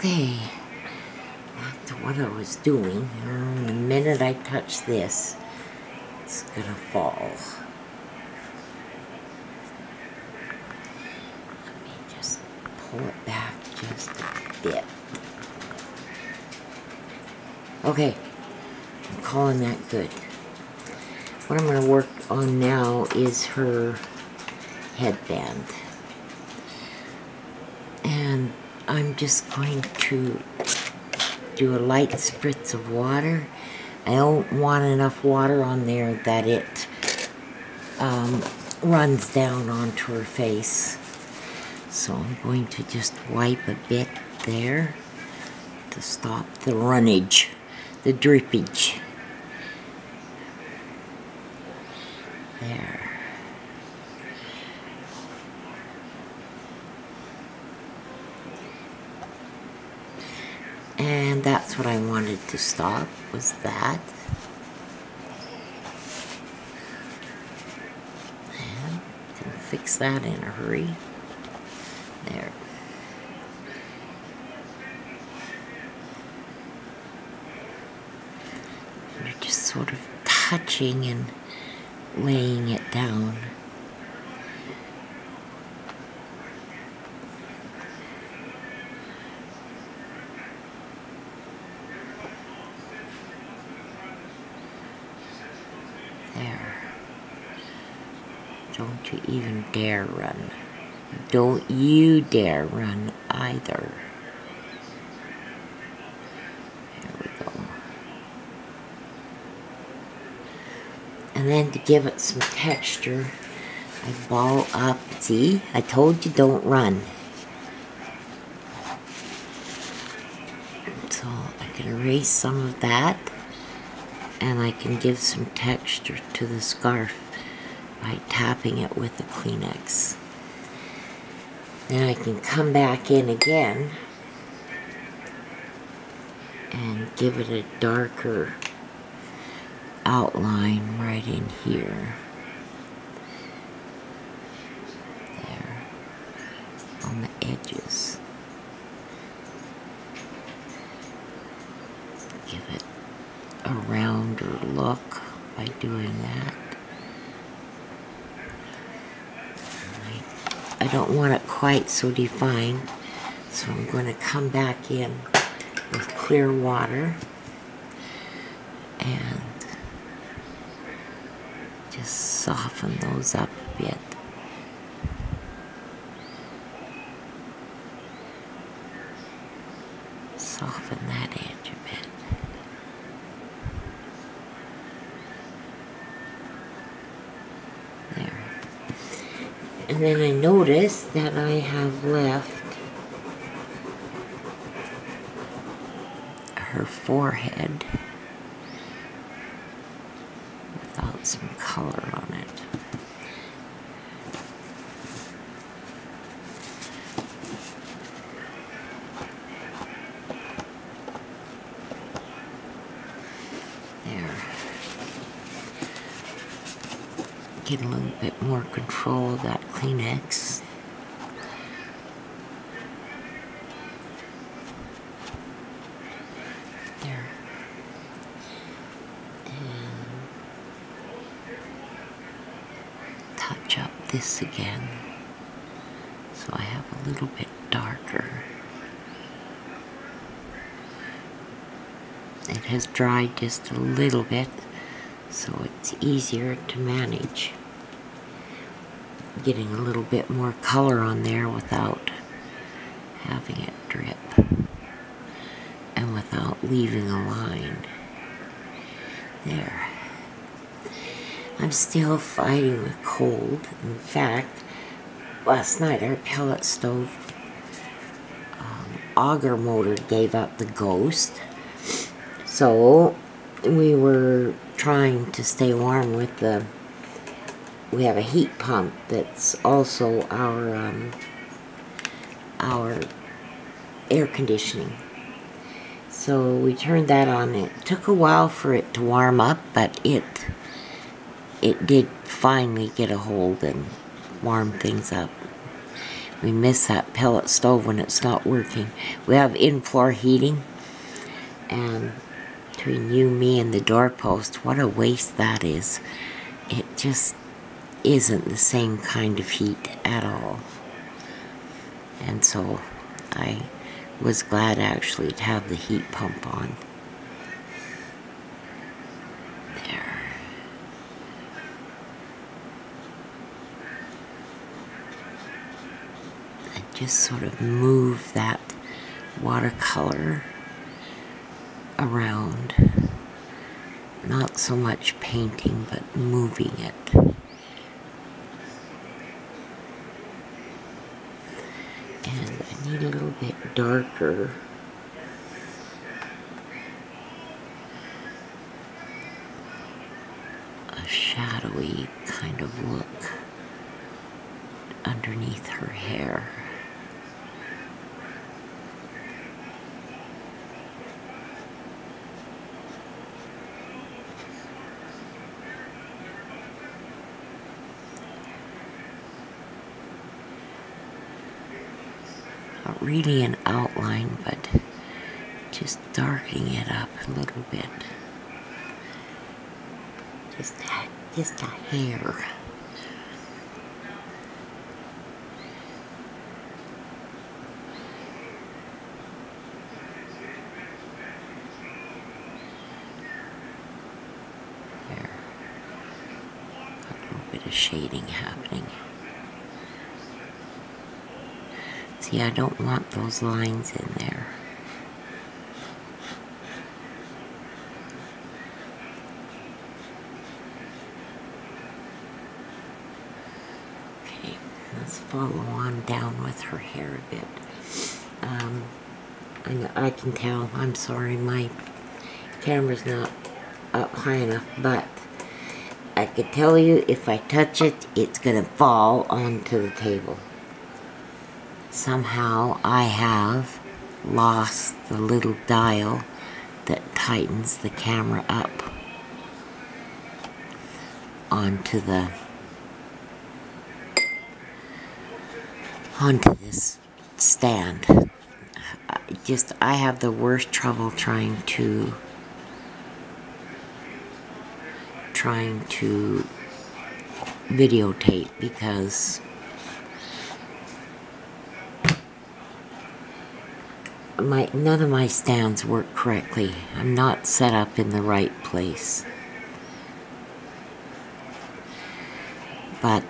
Okay, back to what I was doing. The minute I touch this, it's gonna fall. Let me just pull it back just a bit. Okay, I'm calling that good. What I'm gonna work on now is her headband. And I'm just going to do a light spritz of water. I don't want enough water on there that it runs down onto her face. So I'm going to just wipe a bit there to stop the runnage, the drippage. There. And that's what I wanted to stop, was that. And I can fix that in a hurry. There. You're just sort of touching and laying it down. There. Don't you even dare run. Don't you dare run either. There we go. And then to give it some texture, I ball up. See, I told you don't run. So I can erase some of that, and I can give some texture to the scarf by tapping it with a Kleenex. Then I can come back in again and give it a darker outline right in here. There. On the edges. Give it a rounder look by doing that. I don't want it quite so defined, so I'm going to come back in with clear water and just soften those up a bit. Soften that edge a bit. There. And then I notice that I have left her forehead without some color on it. There. Get a little bit more control of that Kleenex. There. And touch up this again, so I have a little bit darker. It has dried just a little bit, so it's easier to manage. Getting a little bit more color on there without having it drip and without leaving a line. There. I'm still fighting with cold. In fact, last night our pellet stove auger motor gave up the ghost, so we were trying to stay warm with the, we have a heat pump that's also our air conditioning. So we turned that on. It took a while for it to warm up, but it did finally get a hold and warm things up. We miss that pellet stove when it's not working. We have in-floor heating, and between you, me, and the doorpost, what a waste that is. It just isn't the same kind of heat at all. And so I was glad actually to have the heat pump on. There. And just sort of move that watercolor around. Not so much painting, but moving it. And I need a little bit darker. A shadowy kind of look underneath her hair. Not really an outline, but just darkening it up a little bit. Just a hair. There. Got a little bit of shading happening. See, I don't want those lines in there. Okay, let's follow on down with her hair a bit. I can tell, I'm sorry, my camera's not up high enough, but I could tell you if I touch it, it's gonna fall onto the table. Somehow I have lost the little dial that tightens the camera up onto this stand. I have the worst trouble trying to videotape because none of my stands work correctly. I'm not set up in the right place. But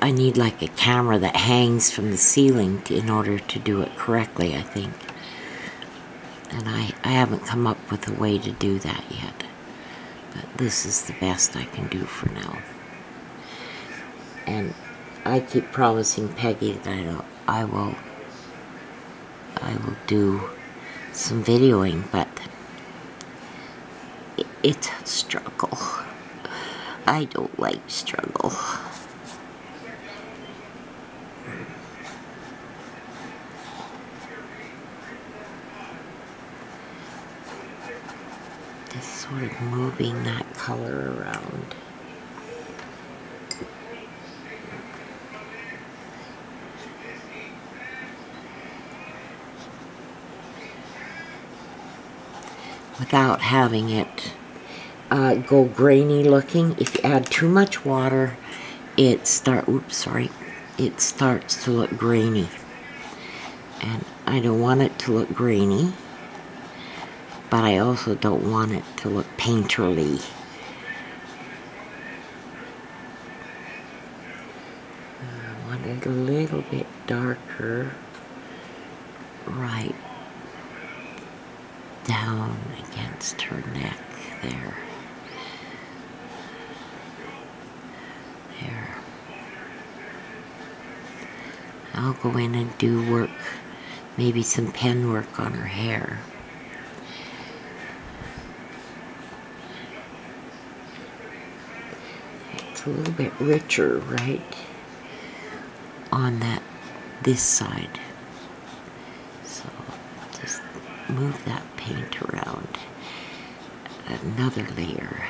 I need like a camera that hangs from the ceiling in order to do it correctly, I think. And I haven't come up with a way to do that yet. But this is the best I can do for now. And I keep promising Peggy that I will do some videoing, but it's a struggle. I don't like struggle. Just sort of moving that color around. Without having it go grainy looking. If you add too much water, it starts to look grainy. And I don't want it to look grainy, but I also don't want it to look painterly. I want it a little bit darker, right down against her neck there. There. I'll go in and do work, maybe some pen work on her hair. It's a little bit richer, right? On this side. So just move that paint around. Another layer.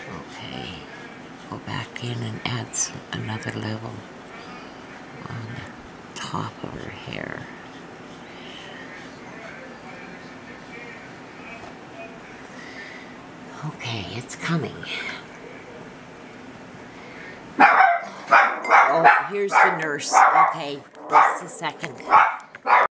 Okay. go back in and add another level on the top of her hair. Okay, it's coming. Oh, here's the nurse. Okay, just a second.